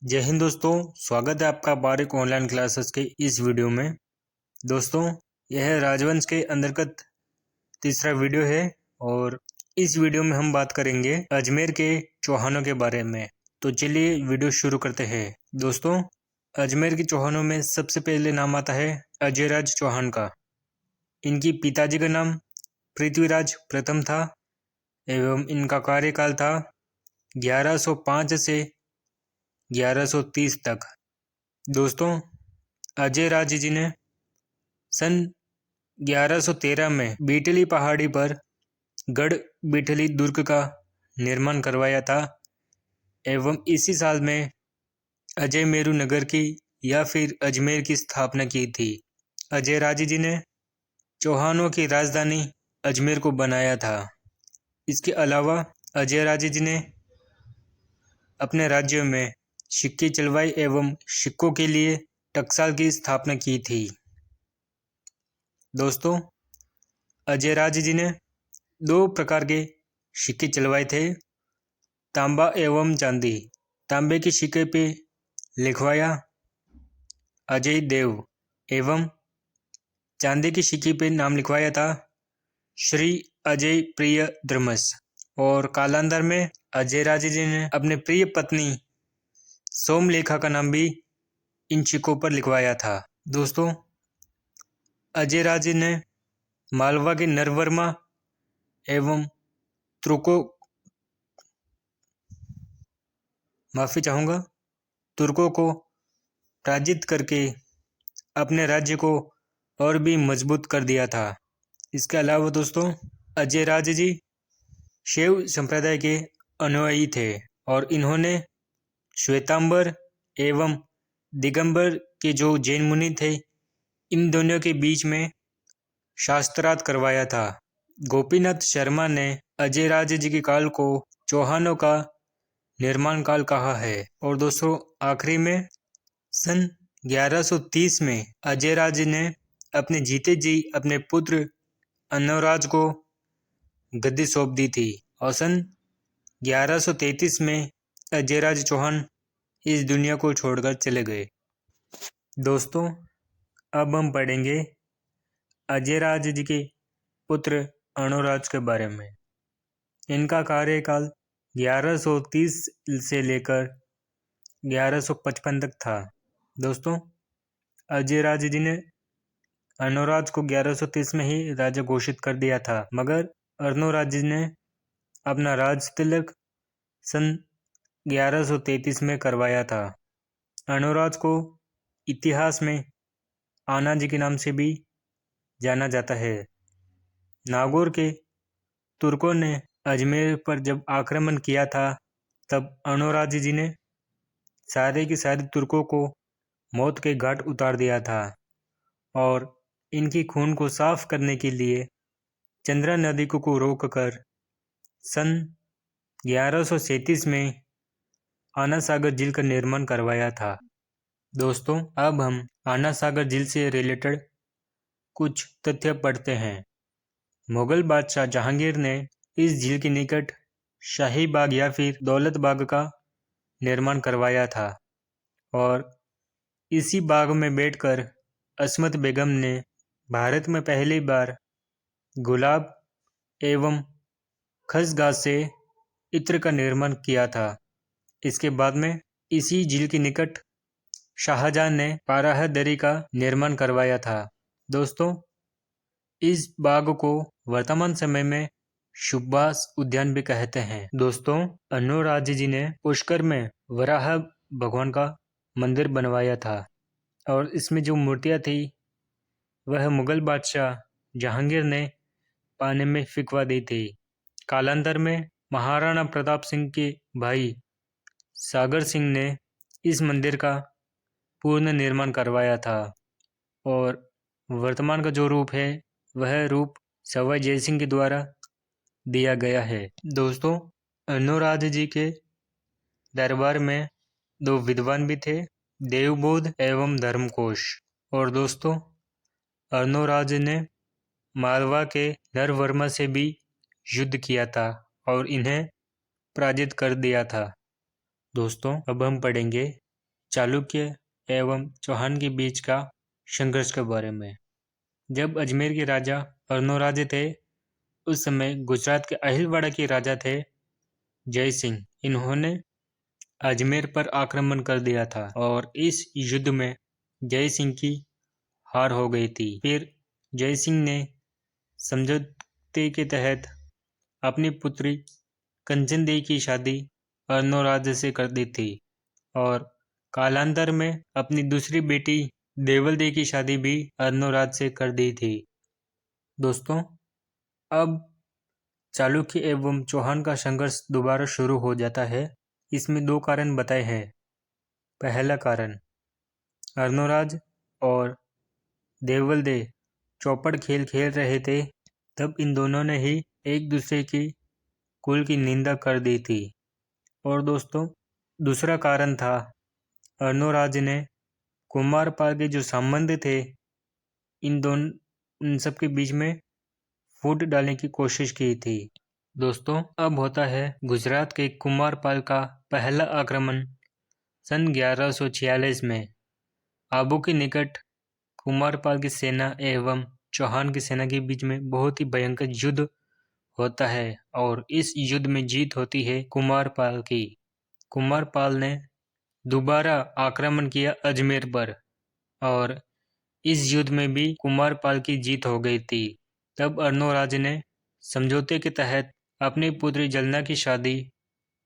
जय हिंद दोस्तों, स्वागत है आपका बारिक ऑनलाइन क्लासेस के इस वीडियो में। दोस्तों, यह राजवंश के अंतर्गत तीसरा वीडियो है और इस वीडियो में हम बात करेंगे अजमेर के चौहानों के बारे में। तो चलिए वीडियो शुरू करते हैं। दोस्तों, अजमेर के चौहानों में सबसे पहले नाम आता है अजयराज चौहान का। इनकी पिताजी का नाम पृथ्वीराज प्रथम था एवं इनका कार्यकाल था 1105 से 1130 तक। दोस्तों, अजयराज जी ने सन 1113 में बीटली पहाड़ी पर गढ़ बीटली दुर्ग का निर्माण करवाया था एवं इसी साल में अजय मेरू नगर की या फिर अजमेर की स्थापना की थी। अजयराज जी ने चौहानों की राजधानी अजमेर को बनाया था। इसके अलावा अजयराज जी ने अपने राज्य में सिक्के चलवाई एवं सिक्कों के लिए टकसाल की स्थापना की थी। दोस्तों, अजयराज जी ने दो प्रकार के सिक्के चलवाए थे, तांबा एवं चांदी। तांबे के सिक्के पे लिखवाया अजय देव एवं चांदी के सिक्के पे नाम लिखवाया था श्री अजय प्रिय धर्मस। और कालांतर में अजयराज जी ने अपने प्रिय पत्नी सोमलेखा का नाम भी इन सिक्कों पर लिखवाया था। दोस्तों, अजयराज जी ने मालवा के नरवर्मा एवं तुर्कों को पराजित करके अपने राज्य को और भी मजबूत कर दिया था। इसके अलावा दोस्तों, अजयराज जी शैव संप्रदाय के अनुयायी थे और इन्होंने श्वेतांबर एवं दिगंबर के जो जैन मुनि थे, इन दोनों के बीच में शास्त्रार्थ करवाया था। गोपीनाथ शर्मा ने अजयराज जी के काल को चौहानों का निर्माण काल कहा है। और दोस्तों, आखिरी में सन 1130 में अजयराज जी ने अपने जीते जी अपने पुत्र अन्नराज को गद्दी सौंप दी थी और सन 1133 में अजयराज चौहान इस दुनिया को छोड़कर चले गए। दोस्तों, अब हम पढ़ेंगे अजयराज जी के पुत्र अनुराज के बारे में। इनका कार्यकाल 1130 से लेकर 1155 तक था। दोस्तों, अजयराज जी ने अनुराज को 1130 में ही राजा घोषित कर दिया था, मगर अनुराज जी ने अपना राज तिलक सन 1133 में करवाया था। अनुराज को इतिहास में आना जी के नाम से भी जाना जाता है। नागौर के तुर्कों ने अजमेर पर जब आक्रमण किया था, तब अनुराज जी ने सारे के सारे तुर्कों को मौत के घाट उतार दिया था और इनकी खून को साफ करने के लिए चंद्रा नदी को रोककर सन 1137 में आना सागर झील का निर्माण करवाया था। दोस्तों, अब हम आना सागर झील से रिलेटेड कुछ तथ्य पढ़ते हैं। मुगल बादशाह जहांगीर ने इस झील के निकट शाही बाग या फिर दौलत बाग का निर्माण करवाया था और इसी बाग में बैठकर अस्मत बेगम ने भारत में पहली बार गुलाब एवं खसगास से इत्र का निर्माण किया था। इसके बाद में इसी झील के निकट शाहजहां ने पाराह दरी का निर्माण करवाया था। दोस्तों, इस बाग को वर्तमान समय में सुभाष उद्यान भी कहते हैं। दोस्तों, अनुराज जी ने पुष्कर में वराह भगवान का मंदिर बनवाया था और इसमें जो मूर्तियां थी वह मुगल बादशाह जहांगीर ने पानी में फिकवा दी थी। कालांतर में महाराणा प्रताप सिंह के भाई सागर सिंह ने इस मंदिर का पूर्ण निर्माण करवाया था और वर्तमान का जो रूप है वह रूप सवाई जय सिंह के द्वारा दिया गया है। दोस्तों, अनुराज जी के दरबार में दो विद्वान भी थे, देवबोध एवं धर्मकोश। और दोस्तों, अनुराज ने मालवा के नरवर्मा से भी युद्ध किया था और इन्हें पराजित कर दिया था। दोस्तों, अब हम पढ़ेंगे चालुक्य एवं चौहान के बीच का संघर्ष के बारे में। जब अजमेर के राजा अर्नोराज थे, उस समय गुजरात के अहिलवाड़ा के राजा थे जय सिंह। इन्होंने अजमेर पर आक्रमण कर दिया था और इस युद्ध में जय सिंह की हार हो गई थी। फिर जय सिंह ने समझौते के तहत अपनी पुत्री कंचन देवी की शादी अर्नोराज से कर दी थी और कालांतर में अपनी दूसरी बेटी देवल देवी की शादी भी अर्नोराज से कर दी थी। दोस्तों, अब चालुक्य एवं चौहान का संघर्ष दोबारा शुरू हो जाता है। इसमें दो कारण बताए हैं। पहला कारण, अर्नोराज और देवल चौपड़ खेल खेल रहे थे, तब इन दोनों ने ही एक दूसरे की कुल की निंदा कर दी थी। और दोस्तों, दूसरा कारण था, अर्नोराज ने कुमारपाल के जो संबंध थे इन सब के बीच में फूट डालने की कोशिश की थी। दोस्तों, अब होता है गुजरात के कुमारपाल का पहला आक्रमण सन 1146 में। आबू के निकट कुमारपाल की सेना एवं चौहान की सेना के बीच में बहुत ही भयंकर युद्ध होता है और इस युद्ध में जीत होती है कुमारपाल की। कुमारपाल ने दोबारा आक्रमण किया अजमेर पर और इस युद्ध में भी कुमारपाल की जीत हो गई थी। तब अर्नोराज ने समझौते के तहत अपनी पुत्री जलना की शादी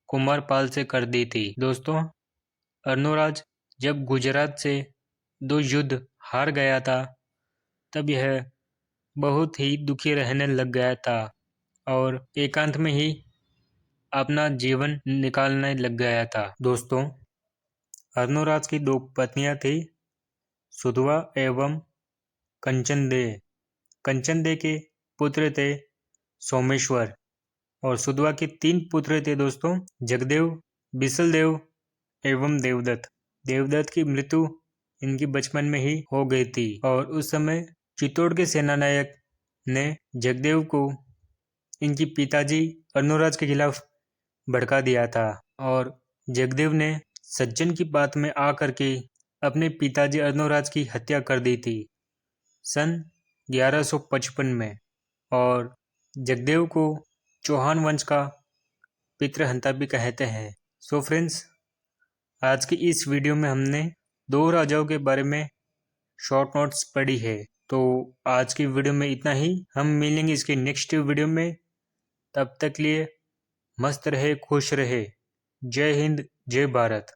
कुमारपाल से कर दी थी। दोस्तों, अर्नोराज जब गुजरात से 2 युद्ध हार गया था, तब यह बहुत ही दुखी रहने लग गया था और एकांत में ही अपना जीवन निकालने लग गया था। दोस्तों, अर्नोराज की 2 पत्नियां थी, सुधवा एवं कंचनदे। कंचनदे के पुत्र थे सोमेश्वर और सुधवा के 3 पुत्र थे दोस्तों, जगदेव, बिसलदेव एवं देवदत्त। देवदत्त की मृत्यु इनकी बचपन में ही हो गई थी और उस समय चित्तौड़ के सेनानायक ने जगदेव को इनकी पिताजी अर्नोराज के खिलाफ भड़का दिया था और जगदेव ने सज्जन की बात में आकर के अपने पिताजी अर्नोराज की हत्या कर दी थी सन 1155 में। और जगदेव को चौहान वंश का पितृहंता भी कहते हैं। सो फ्रेंड्स, आज की इस वीडियो में हमने 2 राजाओं के बारे में शॉर्ट नोट्स पढ़ी है। तो आज की वीडियो में इतना ही। हम मिलेंगे इसके नेक्स्ट वीडियो में। तब तक लिए मस्त रहे, खुश रहे। जय हिंद, जय भारत।